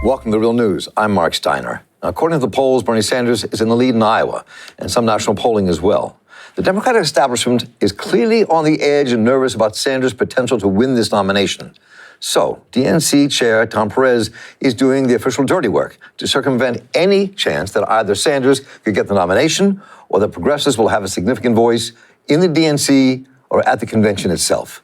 Welcome to Real News. I'm Mark Steiner. Now, according to the polls, Bernie Sanders is in the lead in Iowa and some national polling as well. The Democratic establishment is clearly on the edge and nervous about Sanders' potential to win this nomination. So, DNC Chair Tom Perez is doing the official dirty work to circumvent any chance that either Sanders could get the nomination or that progressives will have a significant voice in the DNC or at the convention itself.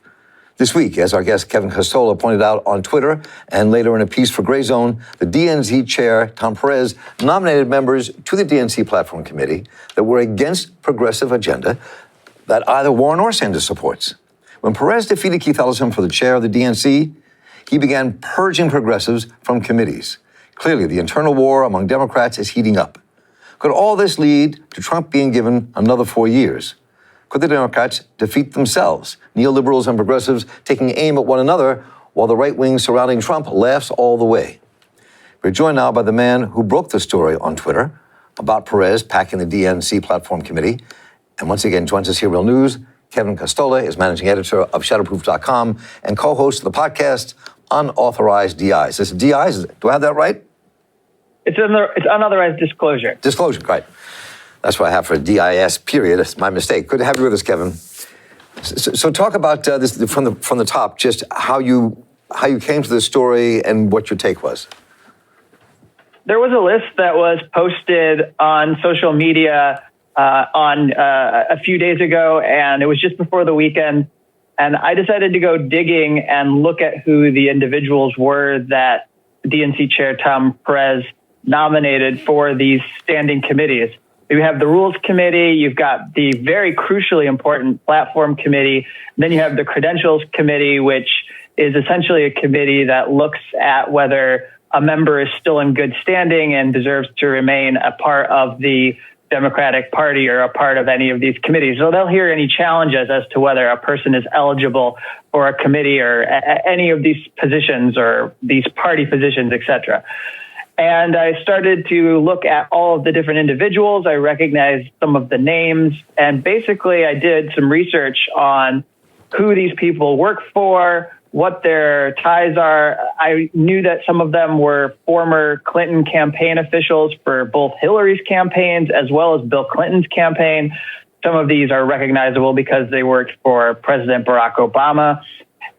This week, as our guest Kevin Costola pointed out on Twitter and later in a piece for Gray Zone, the DNC Chair Tom Perez nominated members to the DNC Platform Committee that were against progressive agenda that either Warren or Sanders supports. When Perez defeated Keith Ellison for the chair of the DNC, he began purging progressives from committees. Clearly, the internal war among Democrats is heating up. Could all this lead to Trump being given another 4 years? Could the Democrats defeat themselves, neoliberals and progressives taking aim at one another while the right wing surrounding Trump laughs all the way? We're joined now by the man who broke the story on Twitter about Perez packing the DNC Platform Committee. And once again joins us here, Real News. Kevin Costola is managing editor of Shadowproof.com and co-host of the podcast Unauthorized DIs. Is it DIs? Do I have that right? It's unauthorized disclosure. Disclosure, right. That's what I have for DIS, period. That's my mistake. Good to have you with us, Kevin. So talk about this from the top, just how you came to this story and what your take was. There was a list that was posted on social media a few days ago, and it was just before the weekend. And I decided to go digging and look at who the individuals were that DNC Chair Tom Perez nominated for these standing committees. You have the Rules Committee, you've got the very crucially important Platform Committee, then you have the Credentials Committee, which is essentially a committee that looks at whether a member is still in good standing and deserves to remain a part of the Democratic Party or a part of any of these committees. So they'll hear any challenges as to whether a person is eligible for a committee or any of these positions or these party positions, et cetera. And I started to look at all of the different individuals. I recognized some of the names. And basically, I did some research on who these people work for, what their ties are. I knew that some of them were former Clinton campaign officials for both Hillary's campaigns as well as Bill Clinton's campaign. Some of these are recognizable because they worked for President Barack Obama.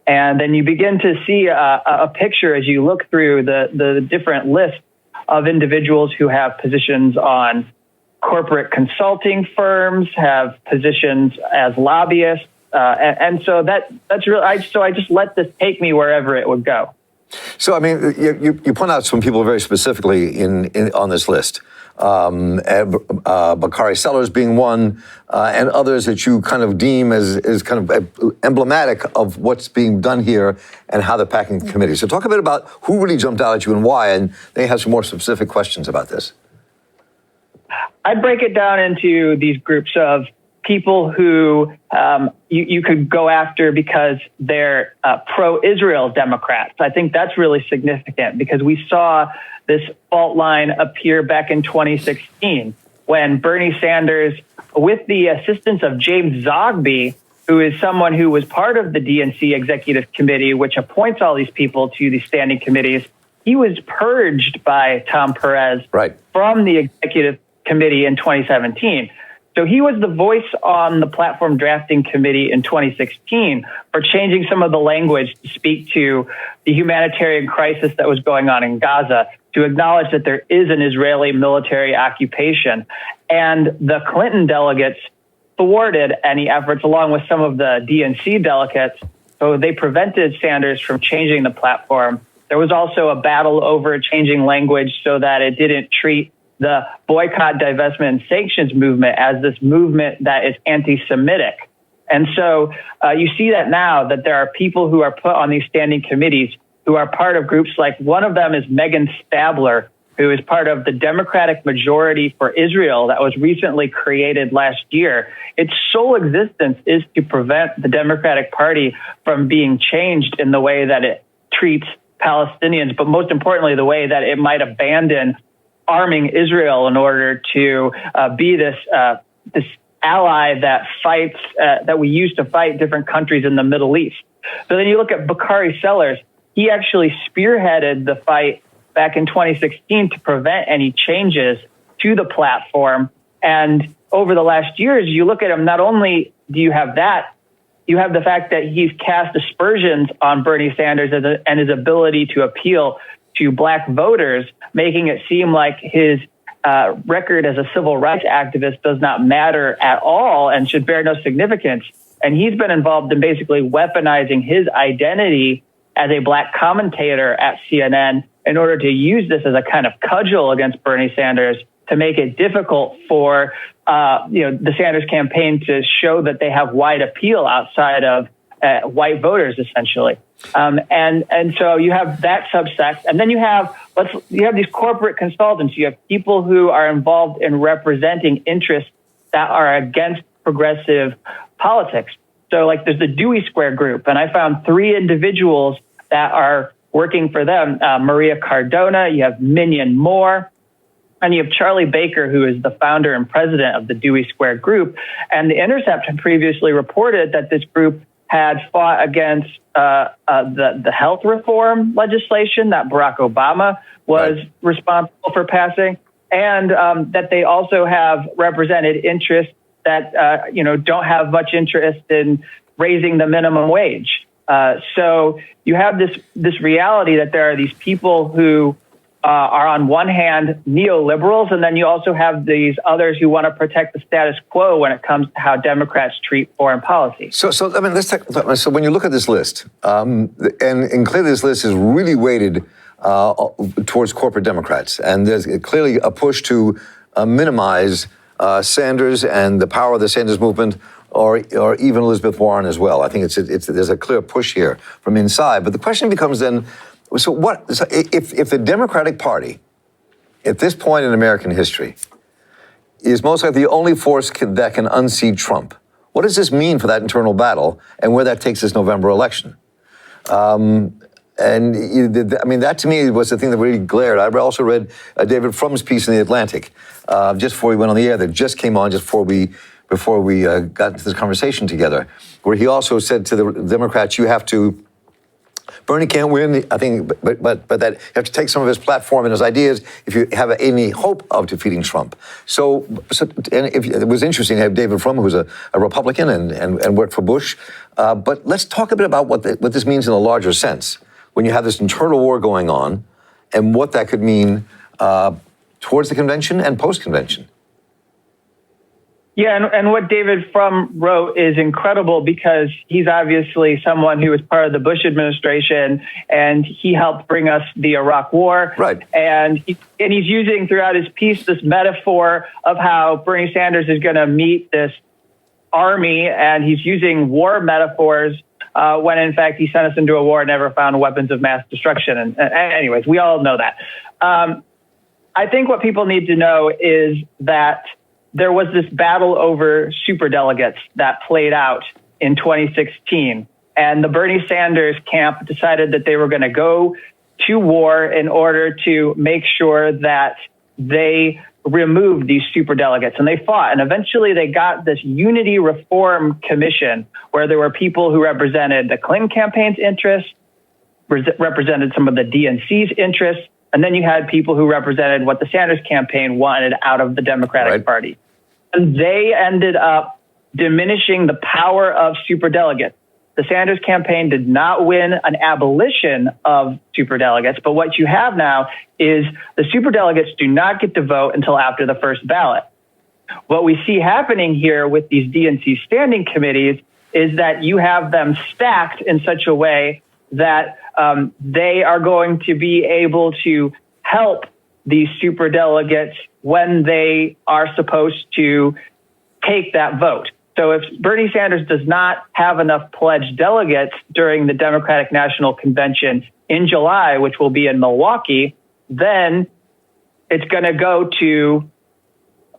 And then you begin to see a picture as you look through the different lists of individuals who have positions on corporate consulting firms, have positions as lobbyists, and so that's really. I just let this take me wherever it would go. So I mean, you point out some people very specifically on this list, Bakari Sellers being one, and others that you kind of deem as kind of emblematic of what's being done here and how they're packing the committee. So talk a bit about who really jumped out at you and why, and they have some more specific questions about this. I'd break it down into these groups of people who you could go after because they're pro-Israel Democrats. I think that's really significant because we saw this fault line appear back in 2016 when Bernie Sanders, with the assistance of James Zogby, who is someone who was part of the DNC Executive Committee, which appoints all these people to the standing committees, he was purged by Tom Perez from the Executive Committee in 2017. So he was the voice on the Platform Drafting Committee in 2016 for changing some of the language to speak to the humanitarian crisis that was going on in Gaza, to acknowledge that there is an Israeli military occupation. And the Clinton delegates thwarted any efforts along with some of the DNC delegates. So they prevented Sanders from changing the platform. There was also a battle over changing language so that it didn't treat the boycott, divestment, and sanctions movement as this movement that is anti-Semitic. And so you see that now that there are people who are put on these standing committees who are part of groups like one of them is Megan Stabler, who is part of the Democratic Majority for Israel that was recently created last year. Its sole existence is to prevent the Democratic Party from being changed in the way that it treats Palestinians, but most importantly, the way that it might abandon arming Israel in order to be this ally that fights, that we use to fight different countries in the Middle East. So then you look at Bakari Sellers. He actually spearheaded the fight back in 2016 to prevent any changes to the platform. And over the last years, you look at him, not only do you have that, you have the fact that he's cast aspersions on Bernie Sanders and his ability to appeal to black voters, making it seem like his record as a civil rights activist does not matter at all and should bear no significance. And he's been involved in basically weaponizing his identity as a black commentator at CNN in order to use this as a kind of cudgel against Bernie Sanders to make it difficult for the Sanders campaign to show that they have wide appeal outside of white voters, essentially. And so you have that subsect, and then you have these corporate consultants. You have people who are involved in representing interests that are against progressive politics. So like there's the Dewey Square Group, and I found 3 individuals that are working for them. Maria Cardona, you have Minion Moore, and you have Charlie Baker, who is the founder and president of the Dewey Square Group. And The Intercept had previously reported that this group had fought against the health reform legislation that Barack Obama was responsible for passing, and that they also have represented interests that don't have much interest in raising the minimum wage. So you have this reality that there are these people who are on one hand neoliberals, and then you also have these others who want to protect the status quo when it comes to how Democrats treat foreign policy. So I mean, so when you look at this list, and clearly this list is really weighted towards corporate Democrats, and there's clearly a push to minimize Sanders and the power of the Sanders movement, or even Elizabeth Warren as well. I think there's a clear push here from inside. But the question becomes then, so if the Democratic Party, at this point in American history, is most likely the only force that can unseat Trump, what does this mean for that internal battle and where that takes this November election? And I mean, that to me was the thing that really glared. I also read David Frum's piece in The Atlantic just before we went on the air, that just came on just before we got into this conversation together, where he also said to the Democrats, Bernie can't win, I think, but that you have to take some of his platform and his ideas if you have any hope of defeating Trump. So it was interesting to have David Frum, who's a Republican and worked for Bush. But let's talk a bit about what this means in a larger sense, when you have this internal war going on, and what that could mean towards the convention and post-convention. Yeah, and what David Frum wrote is incredible, because he's obviously someone who was part of the Bush administration, and he helped bring us the Iraq War. Right. And he's using throughout his piece this metaphor of how Bernie Sanders is going to meet this army, and he's using war metaphors when in fact he sent us into a war and never found weapons of mass destruction. And anyways, we all know that. I think what people need to know is that there was this battle over superdelegates that played out in 2016. And the Bernie Sanders camp decided that they were going to go to war in order to make sure that they removed these superdelegates. And they fought. And eventually they got this Unity Reform Commission, where there were people who represented the Clinton campaign's interests, represented some of the DNC's interests, and then you had people who represented what the Sanders campaign wanted out of the Democratic Party. And they ended up diminishing the power of superdelegates. The Sanders campaign did not win an abolition of superdelegates, but what you have now is the superdelegates do not get to vote until after the first ballot. What we see happening here with these DNC standing committees is that you have them stacked in such a way that they are going to be able to help these superdelegates when they are supposed to take that vote. So if Bernie Sanders does not have enough pledged delegates during the Democratic National Convention in July, which will be in Milwaukee, then it's going to go to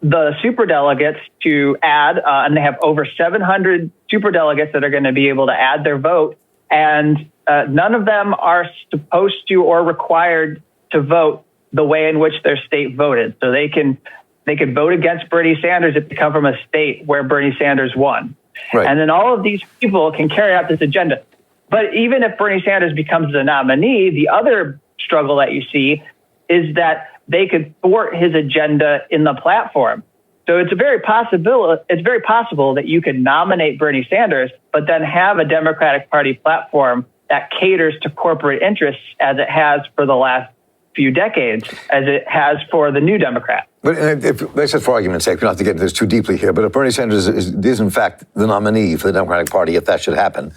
the superdelegates to add, and they have over 700 superdelegates that are going to be able to add their vote. And none of them are supposed to or required to vote the way in which their state voted. So they can vote against Bernie Sanders if they come from a state where Bernie Sanders won. Right. And then all of these people can carry out this agenda. But even if Bernie Sanders becomes the nominee, the other struggle that you see is that they could thwart his agenda in the platform. So it's very possible that you could nominate Bernie Sanders, but then have a Democratic Party platform that caters to corporate interests as it has for the last few decades, as it has for the New Democrat. But if, let's just for argument's sake, we don't have to get into this too deeply here, but if Bernie Sanders is in fact the nominee for the Democratic Party, if that should happen,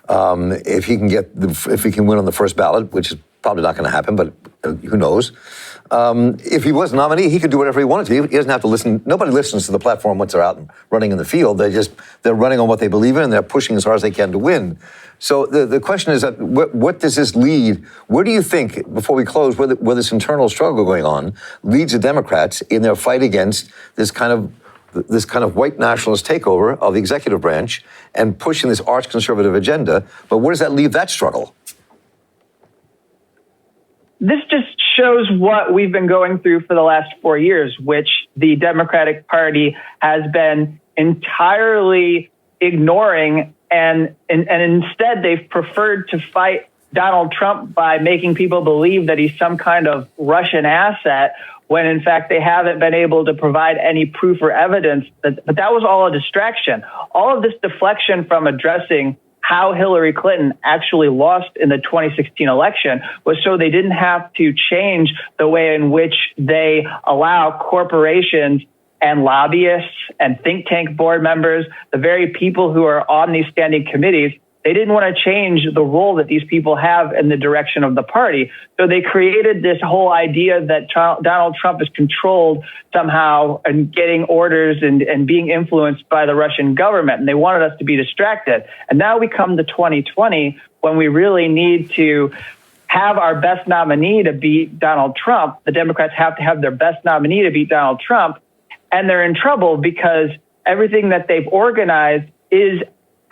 if he can win on the first ballot, which is probably not going to happen, but who knows? If he was a nominee, he could do whatever he wanted to. He doesn't have to listen. Nobody listens to the platform once they're out and running in the field. They're running on what they believe in, and they're pushing as hard as they can to win. So the question is that what does this lead? Where do you think, before we close, where this internal struggle going on leads the Democrats in their fight against this kind of white nationalist takeover of the executive branch and pushing this arch conservative agenda? But where does that leave that struggle? This just shows what we've been going through for the last 4 years, which the Democratic Party has been entirely ignoring, and instead they've preferred to fight Donald Trump by making people believe that he's some kind of Russian asset, when in fact they haven't been able to provide any proof or evidence. But that was all a distraction. All of this deflection from addressing how Hillary Clinton actually lost in the 2016 election was so they didn't have to change the way in which they allow corporations and lobbyists and think tank board members, the very people who are on these standing committees, they didn't want to change the role that these people have in the direction of the party. So they created this whole idea that Donald Trump is controlled somehow and getting orders and being influenced by the Russian government. And they wanted us to be distracted. And now we come to 2020 when we really need to have our best nominee to beat Donald Trump. The Democrats have to have their best nominee to beat Donald Trump. And they're in trouble because everything that they've organized is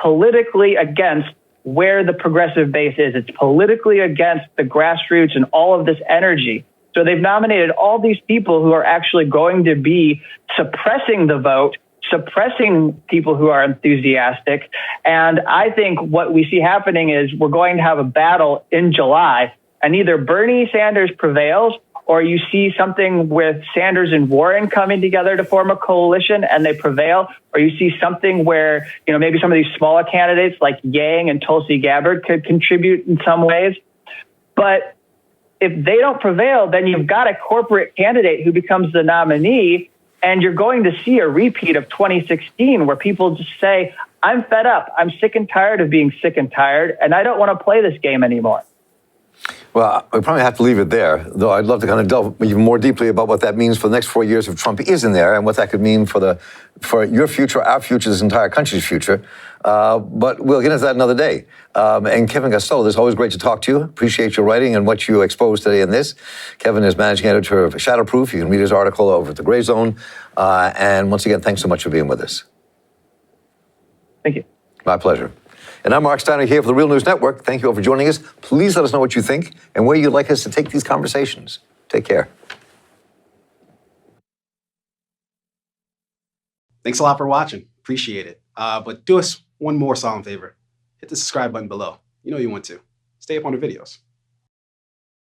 politically against where the progressive base is. It's politically against the grassroots and all of this energy. So they've nominated all these people who are actually going to be suppressing the vote, suppressing people who are enthusiastic. And I think what we see happening is we're going to have a battle in July, and either Bernie Sanders prevails, or you see something with Sanders and Warren coming together to form a coalition and they prevail, or you see something where, maybe some of these smaller candidates like Yang and Tulsi Gabbard could contribute in some ways. But if they don't prevail, then you've got a corporate candidate who becomes the nominee, and you're going to see a repeat of 2016 where people just say, I'm fed up. I'm sick and tired of being sick and tired, and I don't want to play this game anymore. Well, we probably have to leave it there, though I'd love to kind of delve even more deeply about what that means for the next 4 years if Trump is in there, and what that could mean for your future, our future, this entire country's future. But we'll get into that another day. And Kevin Gasteau, it's always great to talk to you. Appreciate your writing and what you exposed today in this. Kevin is managing editor of Shadowproof. You can read his article over at The Gray Zone. And once again, thanks so much for being with us. Thank you. My pleasure. And I'm Mark Steiner here for the Real News Network. Thank you all for joining us. Please let us know what you think and where you'd like us to take these conversations. Take care. Thanks a lot for watching. Appreciate it. But do us one more solemn favor. Hit the subscribe button below. You know you want to. Stay up on the videos.